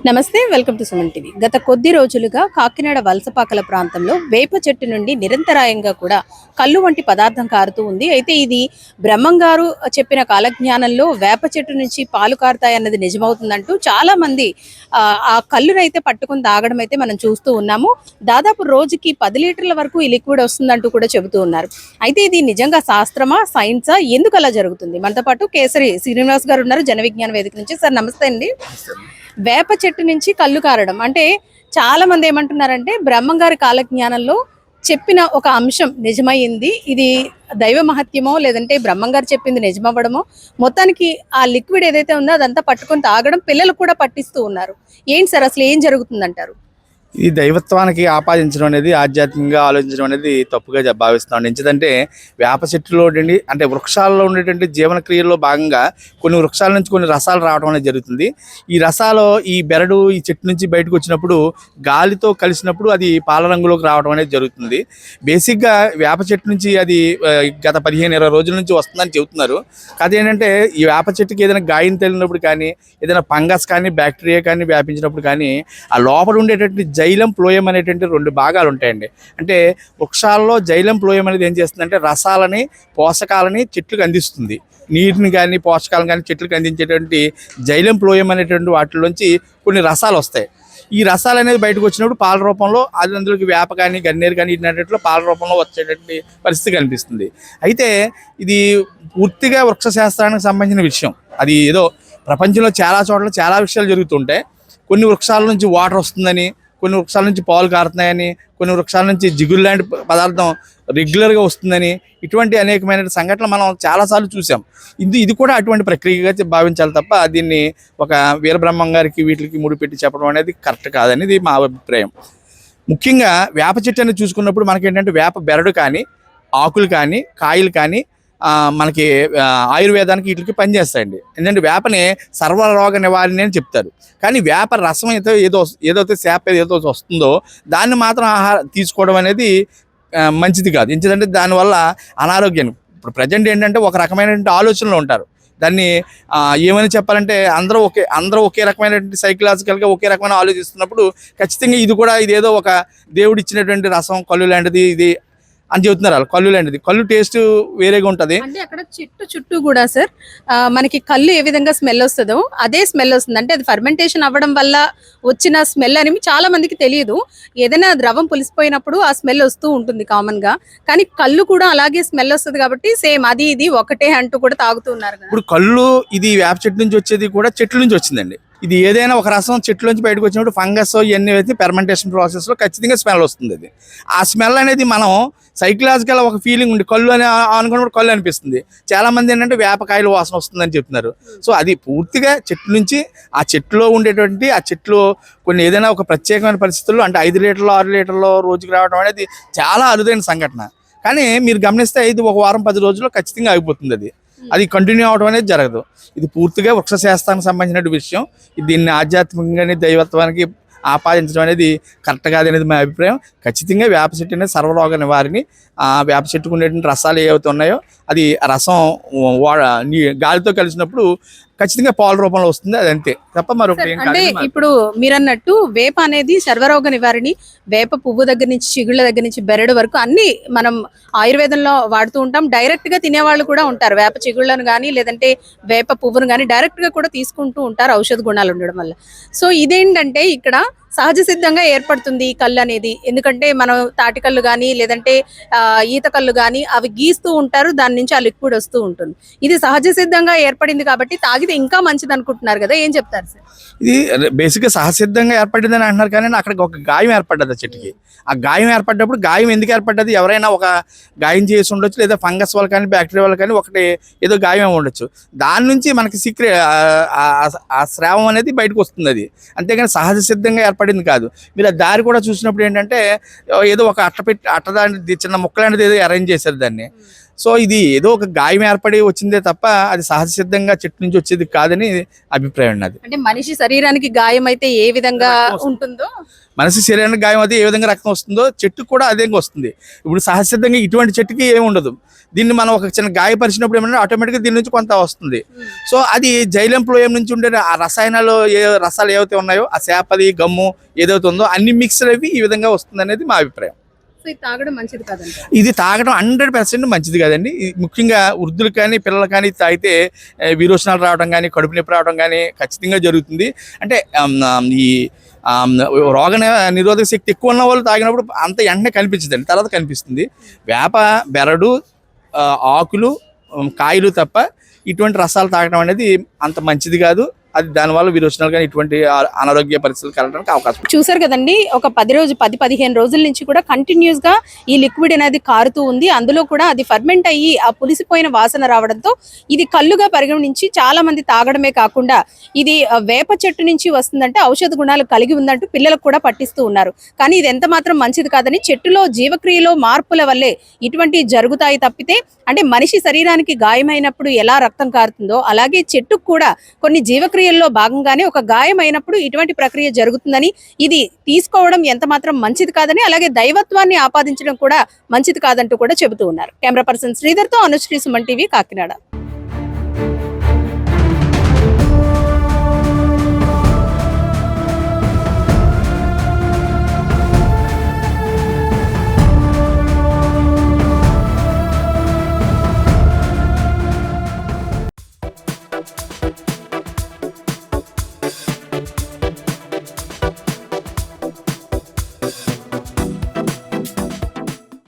నమస్తే, welcome to Suman TV. గత కొద్ది రోజులుగా కాకినాడ వలసపాకల ప్రాంతంలో వేప చెట్టు నుండి నిరంతరాయంగా కూడా కళ్ళు వంటి పదార్థం కారుతూ ఉంది. అయితే ఇది బ్రహ్మంగారు చెప్పిన కాలజ్ఞానంలో వేప చెట్టు నుంచి పాలు కారుతాయన్నది నిజమవుతుందంటూ చాలా మంది ఆ కళ్ళునైతే పట్టుకుని తాగడం అయితే మనం చూస్తూ ఉన్నాము. దాదాపు రోజుకి 10 లీటర్ల వరకు ఈ లిక్విడ్ వస్తుందంటూ కూడా చెబుతూ ఉన్నారు. అయితే ఇది నిజంగా శాస్త్రమా, సైన్సా, ఎందుకు అలా జరుగుతుంది? మనతో పాటు కేసరి శ్రీనివాస్ గారు ఉన్నారు, జన విజ్ఞాన వేదిక నుంచి. సార్ నమస్తే అండి. వేప చెట్టు నుంచి కళ్ళు కారడం అంటే చాలా మంది ఏమంటున్నారంటే బ్రహ్మంగారి కాలజ్ఞానంలో చెప్పిన ఒక అంశం నిజమైంది, ఇది దైవ మహత్యమో లేదంటే బ్రహ్మంగారు చెప్పింది నిజమవ్వడమో, మొత్తానికి ఆ లిక్విడ్ ఏదైతే ఉందో అదంతా పట్టుకొని తాగడం పిల్లలు కూడా పట్టిస్తూ ఉన్నారు. ఏంటి సార్ అసలు ఏం జరుగుతుందంటారు? ఈ దైవత్వానికి ఆపాదించడం అనేది, ఆధ్యాత్మికంగా ఆలోచించడం అనేది తప్పుగా భావిస్తున్నాను. ఎందుకంటే వేప చెట్టులో అంటే వృక్షాల్లో ఉండేటువంటి జీవన క్రియల్లో భాగంగా కొన్ని వృక్షాల నుంచి కొన్ని రసాలు రావడం అనేది జరుగుతుంది. ఈ రసాలు ఈ బెరడు ఈ చెట్టు నుంచి బయటకు వచ్చినప్పుడు గాలితో కలిసినప్పుడు అది పాల రంగులోకి రావడం అనేది జరుగుతుంది. బేసిక్గా వేప చెట్టు నుంచి అది గత 15-20 రోజుల నుంచి వస్తుందని చెబుతున్నారు. అదేంటంటే ఈ వేప చెట్టుకి ఏదైనా గాయం తగిలినప్పుడు కానీ, ఏదైనా ఫంగస్ కానీ, బ్యాక్టీరియా కానీ వ్యాపించినప్పుడు కానీ ఆ లోపల ఉండేటువంటి జైలం, ఫ్లోయం అనేటువంటి 2 భాగాలు ఉంటాయండి. అంటే వృక్షాల్లో జైలం, ఫ్లోయం అనేది ఏం చేస్తుందంటే రసాలని, పోషకాలని చెట్లకు అందిస్తుంది. నీటిని కానీ, పోషకాలను కానీ చెట్లకు అందించేటువంటి జైలం, ఫ్లోయం అనేటువంటి వాటిలోంచి కొన్ని రసాలు వస్తాయి. ఈ రసాలు అనేది బయటకు వచ్చినప్పుడు పాల రూపంలో అది అందులోకి వేప కానీ, గన్నేరు కానీ ఇట్లాంటిలో పాల రూపంలో వచ్చేటువంటి పరిస్థితి కనిపిస్తుంది. అయితే ఇది పూర్తిగా వృక్ష శాస్త్రానికి సంబంధించిన విషయం. అది ఏదో ప్రపంచంలో చాలా చోట్ల చాలా విషయాలు జరుగుతుంటాయి. కొన్ని వృక్షాల నుంచి వాటర్ వస్తుందని, కొన్ని వృక్షాల నుంచి పాలు కారుతున్నాయని, కొన్ని వృక్షాల నుంచి జిగురు లాంటి పదార్థం రెగ్యులర్గా వస్తుందని, ఇటువంటి అనేకమైన సంఘటనలు మనం చాలాసార్లు చూసాం. ఇది కూడా అటువంటి ప్రక్రియగా భావించాలి తప్ప దీన్ని ఒక వీరబ్రహ్మం గారికి వీటికి ముడిపెట్టి చెప్పడం అనేది కరెక్ట్ కాదనేది మా అభిప్రాయం. ముఖ్యంగా వేప చెట్టు అనేది చూసుకున్నప్పుడు మనకేంటంటే వేప బెరడు కానీ, ఆకులు కానీ, కాయలు కానీ మనకి ఆయుర్వేదానికి వీటికి పనిచేస్తాయండి. ఎందుకంటే వేపని సర్వరోగ నివారణ అని చెప్తారు. కానీ వేప రసం అయితే ఏదైతే శాప ఏదో వస్తుందో దాన్ని మాత్రం తీసుకోవడం అనేది మంచిది కాదు. ఎందుకంటే దానివల్ల అనారోగ్యం. ఇప్పుడు ప్రజెంట్ ఏంటంటే ఒక రకమైనటువంటి ఆలోచనలు ఉంటారు. దాన్ని ఏమని చెప్పాలంటే అందరూ ఒకే రకమైనటువంటి సైకలాజికల్గా ఒకే రకమైన ఆలోచిస్తున్నప్పుడు ఖచ్చితంగా ఇది కూడా ఇదేదో ఒక దేవుడు ఇచ్చినటువంటి రసం, కళ్ళు లాంటిది ఇది అని చెబుతున్నారు. వాళ్ళు కళ్ళు లాంటిది, కళ్ళు టేస్ట్ వేరేగా ఉంటుంది. అంటే అక్కడ చెట్టు చుట్టూ కూడా సార్ మనకి కళ్ళు ఏ విధంగా స్మెల్ వస్తుందో అదే స్మెల్ వస్తుంది. అంటే అది ఫర్మెంటేషన్ అవ్వడం వల్ల వచ్చిన స్మెల్ అని చాలా మందికి తెలియదు. ఏదైనా ద్రవం పులిసిపోయినప్పుడు ఆ స్మెల్ వస్తూ ఉంటుంది కామన్ గా, కానీ కళ్ళు కూడా అలాగే స్మెల్ వస్తుంది కాబట్టి సేమ్ అది ఇది ఒకటే అంటూ కూడా తాగుతూ ఉన్నారు. ఇప్పుడు కళ్ళు ఇది వేప చెట్టు నుంచి వచ్చేది కూడా చెట్ల నుంచి వచ్చిందండి. ఇది ఏదైనా ఒక రసం చెట్టులోంచి బయటకు వచ్చినప్పుడు ఫంగస్ ఇవన్నీ అయితే ఫెర్మెంటేషన్ ప్రాసెస్లో ఖచ్చితంగా స్మెల్ వస్తుంది. అది ఆ స్మెల్ అనేది మనం సైకలాజికల్ ఒక ఫీలింగ్ ఉంది, కళ్ళు అని అనుకున్నప్పుడు కళ్ళు అనిపిస్తుంది. చాలామంది ఏంటంటే వేపకాయలు వాసన వస్తుందని చెప్తున్నారు. సో అది పూర్తిగా చెట్టు నుంచి ఆ చెట్టులో ఉండేటువంటి ఆ చెట్లు కొన్ని ఏదైనా ఒక ప్రత్యేకమైన పరిస్థితుల్లో అంటే 5 లీటర్లు 6 లీటర్లు రోజుకి రావడం అనేది చాలా అరుదైన సంఘటన. కానీ మీరు గమనిస్తే ఇది ఒక వారం 10 రోజుల్లో ఖచ్చితంగా ఆగిపోతుంది. అది కంటిన్యూ అవడం అనేది జరగదు. ఇది పూర్తిగా వృక్ష శాస్త్రానికి సంబంధించిన విషయం. దీన్ని ఆధ్యాత్మికంగానే దైవత్వానికి ఆపాదించడం అనేది కరెక్ట్ కాదనేది మా అభిప్రాయం. ఖచ్చితంగా వేప చెట్టు అనేది సర్వరోగ నివారణ. వేప చెట్టుకు ఉండేటువంటి రసాలు ఏవైతే ఉన్నాయో అది రసం గాలితో కలిసినప్పుడు ఖచ్చితంగా పాల రూపంలో వస్తుంది. అది అంతే తప్ప మరొకటి ఏం కాదు. అంటే ఇప్పుడు మీరు అన్నట్టు వేప అనేది సర్వరోగ నివారణి. వేప పువ్వు దగ్గర నుంచి చిగుళ్ళ దగ్గర నుంచి బెరడు వరకు అన్ని మనం ఆయుర్వేదంలో వాడుతూ ఉంటాం. డైరెక్ట్ గా తినేవాళ్ళు కూడా ఉంటారు. వేప చిగుళ్ళను కానీ లేదంటే వేప పువ్వును కానీ డైరెక్ట్ గా కూడా తీసుకుంటూ ఉంటారు ఔషధ గుణాలు ఉండడం వల్ల. సో ఇదేంటంటే ఇక్కడ సహజ సిద్ధంగా ఏర్పడుతుంది ఈ కళ్ళు అనేది. ఎందుకంటే మనం తాటి కళ్ళు కానీ లేదంటే ఈత కళ్ళు కానీ అవి గీస్తూ ఉంటారు, దాని నుంచి ఆ లిక్విడ్ వస్తూ ఉంటుంది. ఇది సహజ సిద్ధంగా ఏర్పడింది కాబట్టి తాగితే ఇంకా మంచిది అనుకుంటున్నారు కదా, ఏం చెప్తారు సార్? ఇది బేసిక్గా సహసిద్ధంగా ఏర్పడిందని అంటున్నారు, కానీ అక్కడికి ఒక గాయం ఏర్పడ్డది ఆ చెట్టుకి. ఆ గాయం ఏర్పడ్డప్పుడు గాయం ఎందుకు ఏర్పడ్డది? ఎవరైనా ఒక గాయం చేసి ఉండొచ్చు, లేదా ఫంగస్ వల్ల కానీ బ్యాక్టీరియా వల్ల కానీ ఒకటి ఏదో గాయం ఉండొచ్చు. దాని నుంచి మనకి ఆ స్రావం అనేది బయటకు వస్తుంది. అది అంతేగాని సహజ సిద్ధంగా ఏర్పడింది కాదు. మీరు ఆ దారి కూడా చూసినప్పుడు ఏంటంటే ఏదో ఒక అట్టదాని చిన్న ముక్కలాంటిది ఏదో అరేంజ్ చేశారు దాన్ని. సో ఇది ఏదో ఒక గాయం ఏర్పడి వచ్చిందే తప్ప అది సహజ సిద్ధంగా చెట్టు నుంచి వచ్చేది కాదని అభిప్రాయం ఉన్నది. అంటే మనిషి శరీరానికి గాయం అయితే ఏ విధంగా ఉంటుందో మనిషి శరీరానికి గాయం అయితే ఏ విధంగా రక్తం వస్తుందో చెట్టుకు కూడా అదే వస్తుంది. ఇప్పుడు సహజసిద్ధంగా ఇటువంటి చెట్టుకి ఏమి ఉండదు. దీన్ని మనం ఒక చిన్న గాయపరిచినప్పుడు ఏమన్నా ఆటోమేటిక్గా దీని నుంచి కొంత వస్తుంది. సో అది జైలం ఫ్లోయం నుంచి ఉండే ఆ రసాయనాలు రసాలు ఏవైతే ఉన్నాయో ఆ శాపది గమ్ము ఏదైతే ఉందో అన్ని మిక్సర్ అవి ఈ విధంగా వస్తుంది అనేది మా అభిప్రాయం. సో ఇది తాగడం మంచిది కాదండి. ఇది తాగడం 100% మంచిది కాదండి. ముఖ్యంగా వృద్ధులు కానీ పిల్లలు కానీ తాగితే విరోచనాలు రావడం కానీ కడుపు నొప్పి రావడం కానీ ఖచ్చితంగా జరుగుతుంది. అంటే ఈ రోగ నిరోధక శక్తి ఎక్కువ ఉన్న వాళ్ళు తాగినప్పుడు అంత వెంటనే కనిపించదండి, తర్వాత కనిపిస్తుంది. వేప బెరడు ఆకులు కాయలు తప్ప ఇటువంటి రసాలు తాగడం అనేది అంత మంచిది కాదు. అది దానివల్ల విరోచనాలు కానీ ఇటువంటి అనారోగ్య పరిస్థితులు కలగడానికి అవకాశం. చూసారు కదండి, ఒక 10-15 రోజుల నుంచి కూడా కంటిన్యూస్ గా ఈ లిక్విడ్ అనేది కారుతూ ఉంది. అందులో కూడా అది ఫర్మెంట్ అయ్యి ఆ పులిసిపోయిన వాసన రావడంతో ఇది కల్లుగా పరిగణించి చాలా మంది తాగడమే కాకుండా ఇది వేప చెట్టు నుంచి వస్తుందంటే ఔషధ గుణాలు కలిగి ఉందంటూ పిల్లలకు కూడా పట్టిస్తూ ఉన్నారు. కానీ ఇది ఎంత మాత్రం మంచిది కాదని, చెట్టులో జీవక్రియలో మార్పుల వల్లే ఇటువంటి జరుగుతాయి తప్పితే, అంటే మనిషి శరీరానికి గాయమైనప్పుడు ఎలా రక్తం కారుతుందో అలాగే చెట్టుకు కూడా కొన్ని జీవక్రియల్లో భాగంగానే ఒక గాయం అయినప్పుడు ఇటువంటి ప్రక్రియ జరుగుతుందని, ఇది తీసుకోవడం ఎంత మాత్రం మంచిది కాదని, అలాగే దైవత్వాన్ని ఆపాదించడం కూడా మంచిది కాదంటూ కూడా చెబుతూ ఉన్నారు. కెమెరా పర్సన్ శ్రీధర్తో అనుశ్రీ, సుమన్ టీవీ, కాకినాడ.